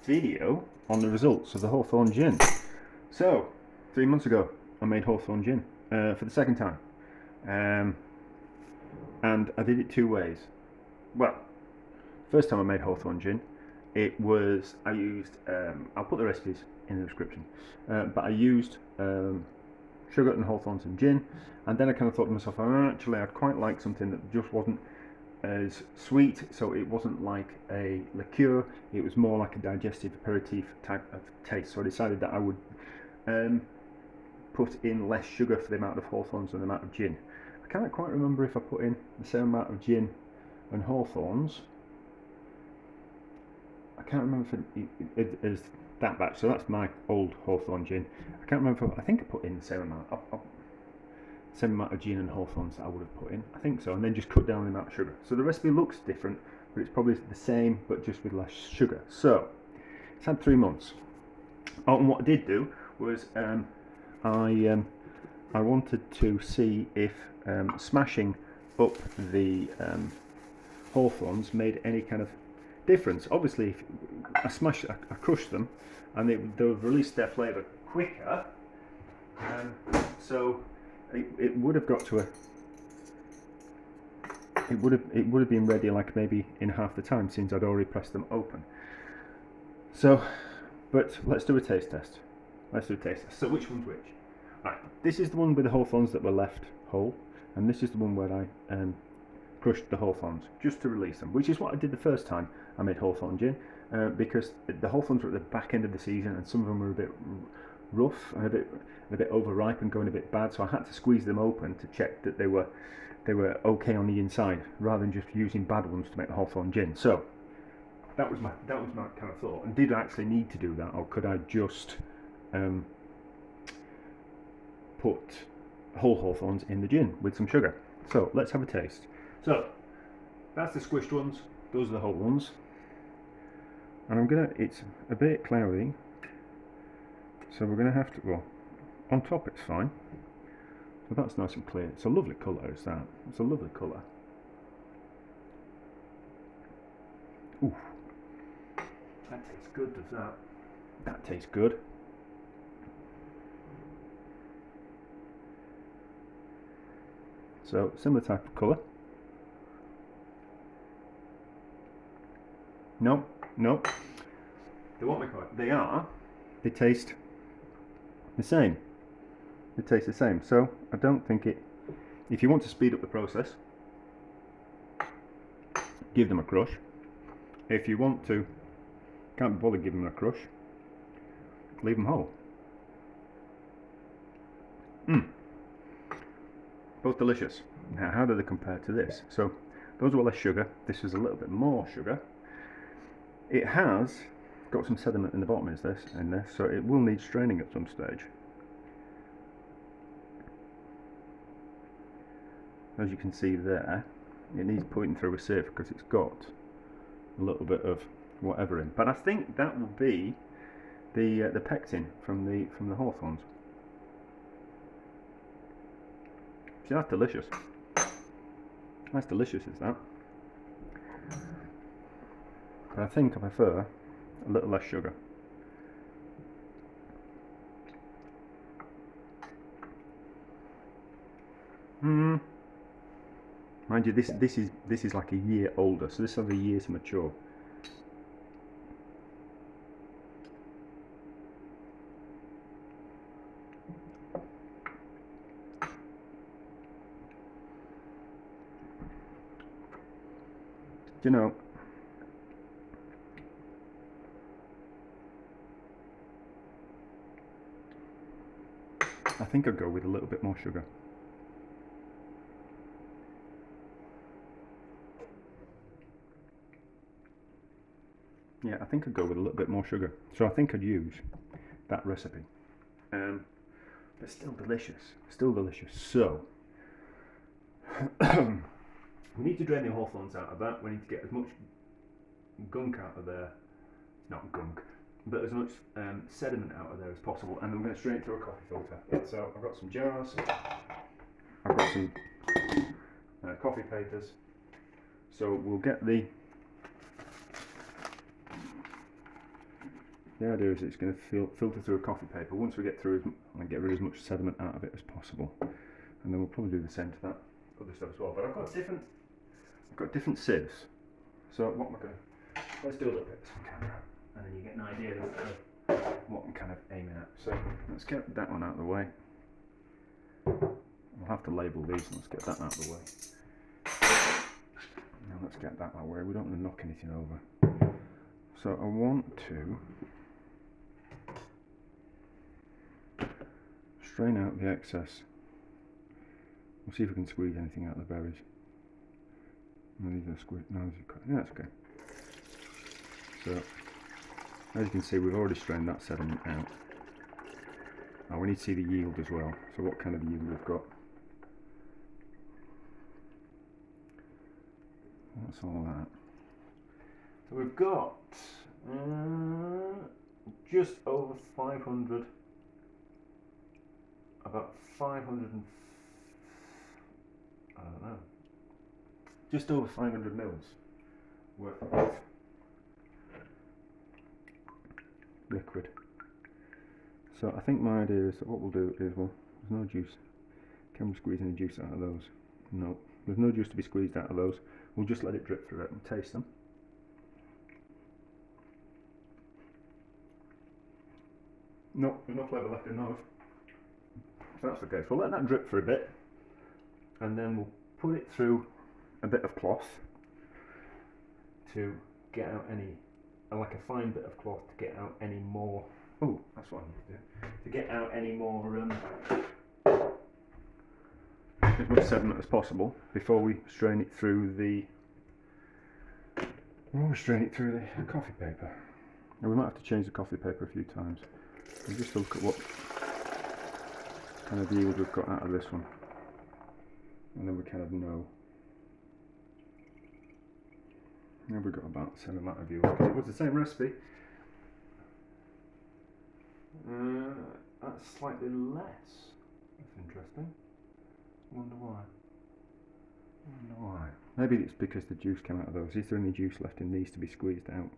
video on the results of the Hawthorn Gin. So, 3 months ago I made Hawthorn Gin for the second time, and I did it two ways. Well, first time I made Hawthorn Gin, it was, I used, I'll put the recipes in the description, but I used sugar and Hawthorn and gin, and then I kind of thought to myself, actually I'd quite like something that just wasn't as sweet, so it wasn't like a liqueur, it was more like a digestive aperitif type of taste. So I decided that I would put in less sugar for the amount of Hawthorns and the amount of gin. I can't quite remember if I put in the same amount of gin and Hawthorns. I can't remember if it is that batch, so that's my old Hawthorn gin. I can't remember, I think I put in the same amount. Same amount of gin and Hawthorns that I would have put in, I think so, and then just cut down the amount of sugar. So the recipe looks different, but it's probably the same, but just with less sugar. So it's had 3 months. Oh, and what I did do was I wanted to see if smashing up the Hawthorns made any kind of difference. Obviously, if I crushed them, and they would release their flavour quicker. So it would have got to it would have been ready like maybe in half the time, since I'd already pressed them open. So, but let's do a taste test. So which one's which? Right, this is the one with the Hawthorns that were left whole, and this is the one where I crushed the Hawthorns just to release them, which is what I did the first time I made Hawthorn Gin, because the Hawthorns were at the back end of the season, and some of them were a bit rough and a bit overripe and going a bit bad, so I had to squeeze them open to check that they were okay on the inside, rather than just using bad ones to make the Hawthorn Gin. So that was my kind of thought. And did I actually need to do that, or could I just put whole Hawthorns in the gin with some sugar? So let's have a taste. So that's the squished ones, those are the whole ones, and it's a bit cloudy, so we're going to have to, well, on top it's fine, so that's nice and clear. It's a lovely colour, is that? It's a lovely colour. Ooh, that tastes good, does that? That tastes good. So similar type of colour. No. They won't make it. They taste the same. So I don't think it. If you want to speed up the process, give them a crush. If you want to, can't be bothered giving them a crush, leave them whole. Both delicious. Now, how do they compare to this? So those were less sugar. This is a little bit more sugar. It has got some sediment in the bottom, in this, so it will need straining at some stage. As you can see there, it needs putting through a sieve because it's got a little bit of whatever in. But I think that will be the pectin from the Hawthorns. See, that's delicious. That's delicious, is that? But I think I prefer a little less sugar. Mind you, this is like a year older, so this has a year to mature. Do you know, I think I'd go with a little bit more sugar. Yeah, I think I'd go with a little bit more sugar. So I think I'd use that recipe. But still delicious. So we need to drain the Hawthorns out of that. We need to get as much gunk out of there. Not gunk, but as much sediment out of there as possible. And I'm going to strain it through a coffee filter. So I've got some jars. I've got some coffee papers. So we'll get the the idea is it's going to filter through a coffee paper. Once we get through and get rid of as much sediment out of it as possible, and then we'll probably do the same to that other stuff as well. But I've got different sieves. So what am I going to? Let's do a little bit on camera, and then you get an idea of what I'm kind of aiming at. So let's get that one out of the way. We'll have to label these. Let's get that out of the way. Now let's get that out of the way. We don't want to knock anything over. So I want to strain out the excess. We'll see if we can squeeze anything out of the berries. No, these are squeezed. No, yeah, that's okay. So, as you can see, we've already strained that sediment out. Now we need to see the yield as well. So what kind of yield we've got. That's all that. So we've got just over 500, about 500 and, I don't know, just over 500 mils worth of liquid. So I think my idea is that what we'll do is, well, there's no juice. Can we squeeze any juice out of those? No, there's no juice to be squeezed out of those. We'll just let it drip through it and taste them. No, there's no flavour left in those. So that's the case. We'll let that drip for a bit, and then we'll put it through a bit of cloth to get out any, like a fine bit of cloth to get out any more. Oh, that's what I need to do. To get out any more, as much sediment as possible before we strain it through the. Coffee paper. And we might have to change the coffee paper a few times. We'll just look at what kind of yield we've got out of this one, and then we kind of know. Now we've got about the same amount of yield because it was the same recipe. That's slightly less. That's interesting. Wonder why. Maybe it's because the juice came out of those. Is there any juice left in these to be squeezed out?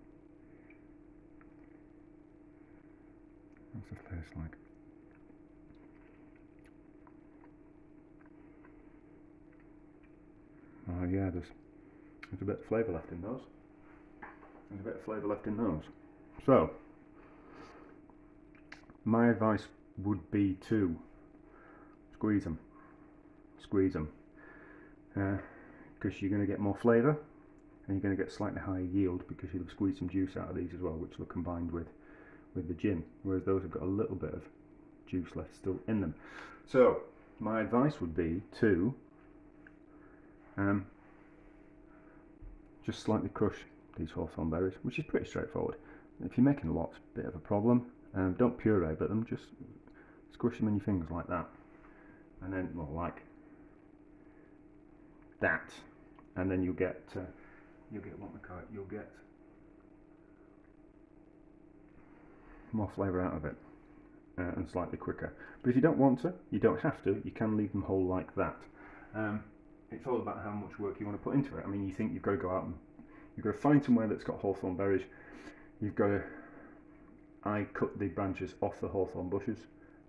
What's the taste like? Oh yeah, there's a bit of flavour left in those. So, my advice would be to squeeze them. Because you're going to get more flavour, and you're going to get slightly higher yield because you'll have squeezed some juice out of these as well, which will combined with the gin, whereas those have got a little bit of juice left still in them. So my advice would be to just slightly crush these Hawthorn berries, which is pretty straightforward. If you're making a lot, it's a bit of a problem. Don't puree but them, just squish them in your fingers like that, and then, well, like that, and then you'll get more flavour out of it, and slightly quicker. But if you don't want to, you don't have to. You can leave them whole like that. It's all about how much work you want to put into it. I mean, you think you've got to go out and you've got to find somewhere that's got hawthorn berries. You've got to. I cut the branches off the hawthorn bushes,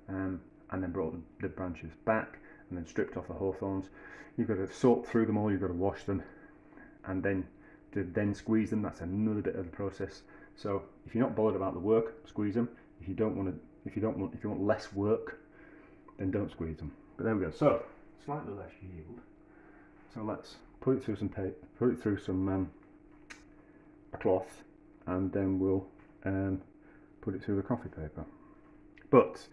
and then brought the branches back, and then stripped off the hawthorns. You've got to sort through them all. You've got to wash them, and then squeeze them. That's another bit of the process. So if you're not bothered about the work, squeeze them. If you want less work, then don't squeeze them. But there we go. So slightly less yield. So let's put it through some tape, put it through some a cloth, and then we'll put it through the coffee paper. But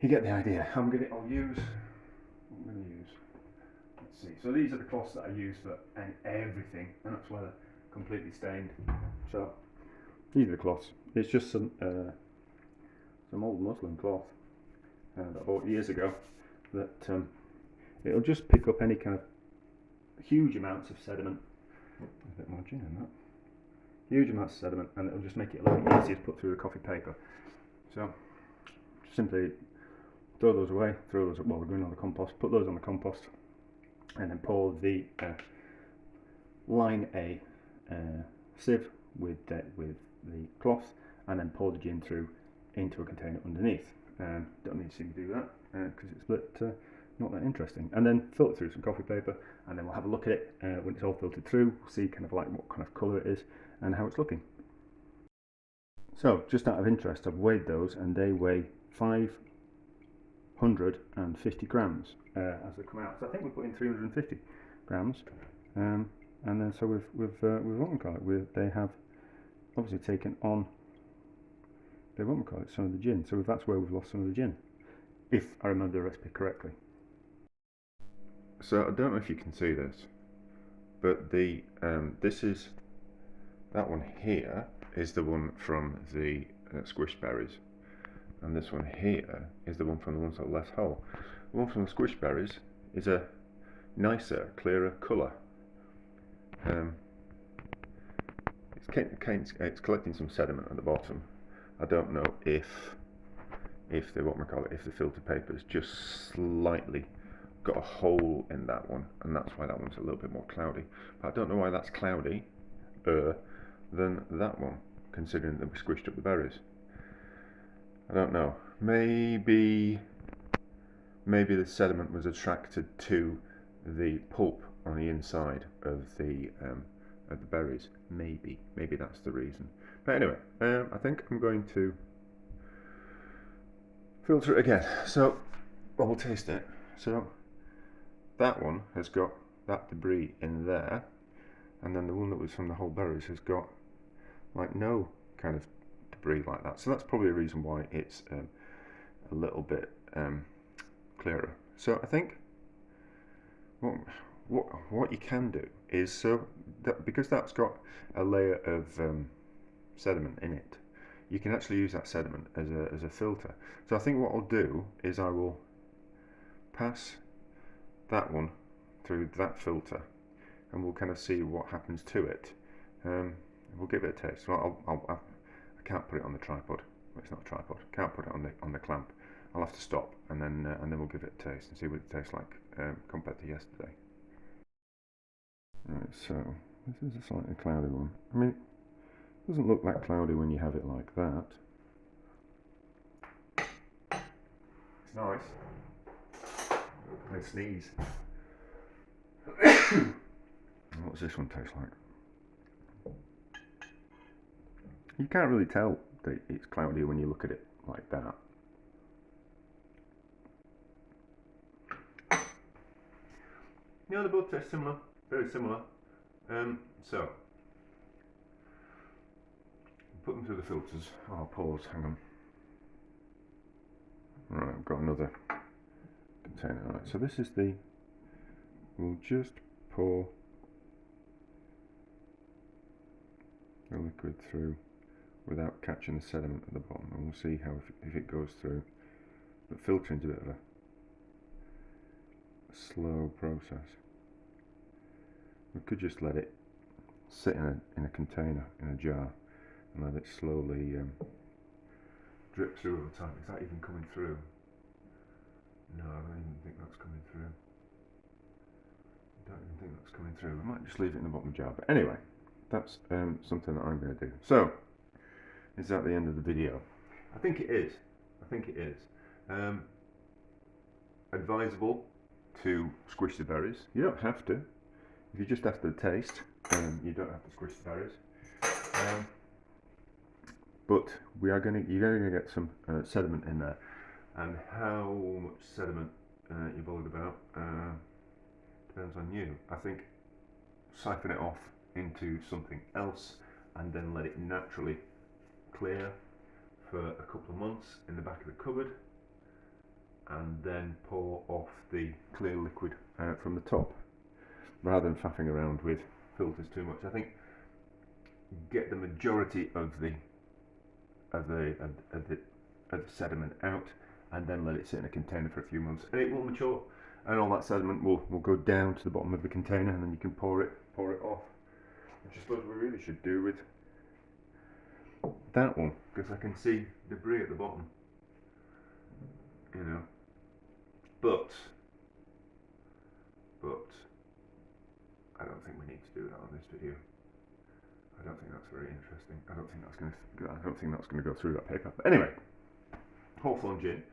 you get the idea. I'll use. Let's see. So these are the cloths that I use for everything, and that's why they're completely stained. So these are the cloths. It's just some old muslin cloth that I bought years ago. That it'll just pick up any kind of huge amounts of sediment. A bit more gin in that. Huge amounts of sediment, and it'll just make it a little bit easier to put through the coffee paper. So simply throw those away. Well, we're going on the compost. Put those on the compost, and then pour the line a sieve with the cloth, and then pour the gin through into a container underneath. Don't need to see me do that because it's a bit not that interesting. And then filter through some coffee paper, and then we'll have a look at it when it's all filtered through. We'll see kind of like what kind of colour it is and how it's looking. So just out of interest, I've weighed those and they weigh 550 grams as they come out. So I think we put in 350 grams, and then so they have obviously taken on some of the gin. So that's where we've lost some of the gin, if I remember the recipe correctly. So I don't know if you can see this, but the that one here is the one from the squished berries, and this one here is the one from the ones that are less whole. The one from the squished berries is a nicer, clearer colour. It's collecting some sediment at the bottom. I don't know if the filter paper's just slightly got a hole in that one, and that's why that one's a little bit more cloudy. But I don't know why that's cloudy than that one, considering that we squished up the berries. I don't know. Maybe the sediment was attracted to the pulp on the inside of the berries. Maybe that's the reason. But anyway, I think I'm going to filter it again. So we'll taste it. So that one has got that debris in there, and then the one that was from the whole berries has got like no kind of debris like that. So that's probably a reason why it's a little bit clearer. So I think what you can do is, so that because that's got a layer of sediment in it, you can actually use that sediment as a filter. So I think what I'll do is I will pass that one through that filter, and we'll kind of see what happens to it. We'll give it a taste. Well, I can't put it on the tripod. Well, it's not a tripod. Can't put it on the clamp. I'll have to stop, and then we'll give it a taste and see what it tastes like compared to yesterday. Right, so this is a slightly cloudy one. I mean, it doesn't look that cloudy when you have it like that. It's nice. I sneeze. What does this one taste like? You can't really tell that it's cloudy when you look at it like that. Yeah, they both taste similar, very similar. So, put them through the filters. I'll pause, hang on. Right, I've got another container. Right, so this is we'll just pour the liquid through without catching the sediment at the bottom, and we'll see how if it goes through. But filtering's a bit of a slow process. We could just let it sit in a container, in a jar, and let it slowly drip through over time. Is that even coming through? No, I don't even think that's coming through. I might just leave it in the bottom of the jar. But anyway, that's something that I'm going to do. So, is that the end of the video? I think it is. Advisable to squish the berries. You don't have to. If you just after the taste, you don't have to squish the berries. But you're going to get some sediment in there, and how much sediment you're bothered about depends on you. I think siphon it off into something else, and then let it naturally clear for a couple of months in the back of the cupboard, and then pour off the clear liquid from the top, rather than faffing around with filters too much. I think get the majority of the sediment out, and then let it sit in a container for a few months, and it will mature, and all that sediment will go down to the bottom of the container, and then you can pour it off, which I suppose we really should do with that one, because I can see debris at the bottom, you know. But I don't think we need to do that on this video. I I don't think that's very interesting. I don't think that's going to go through that paper. But anyway, Hawthorn Gin,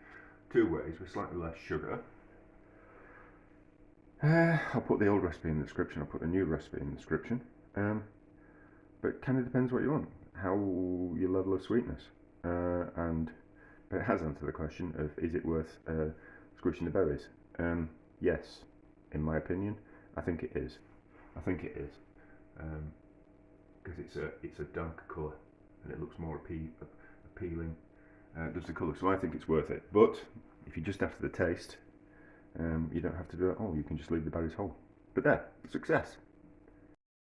2 ways with slightly less sugar. I'll put the old recipe in the description. I'll put the new recipe in the description. But it kind of depends what you want, how your level of sweetness, but it has answered the question of is it worth squishing the berries? Yes, in my opinion, I think it is. I think it is, because it's a darker colour and it looks more appealing. Does the colour? So I think it's worth it. But if you're just after the taste, you don't have to do it all. You can just leave the berries whole. But there, success.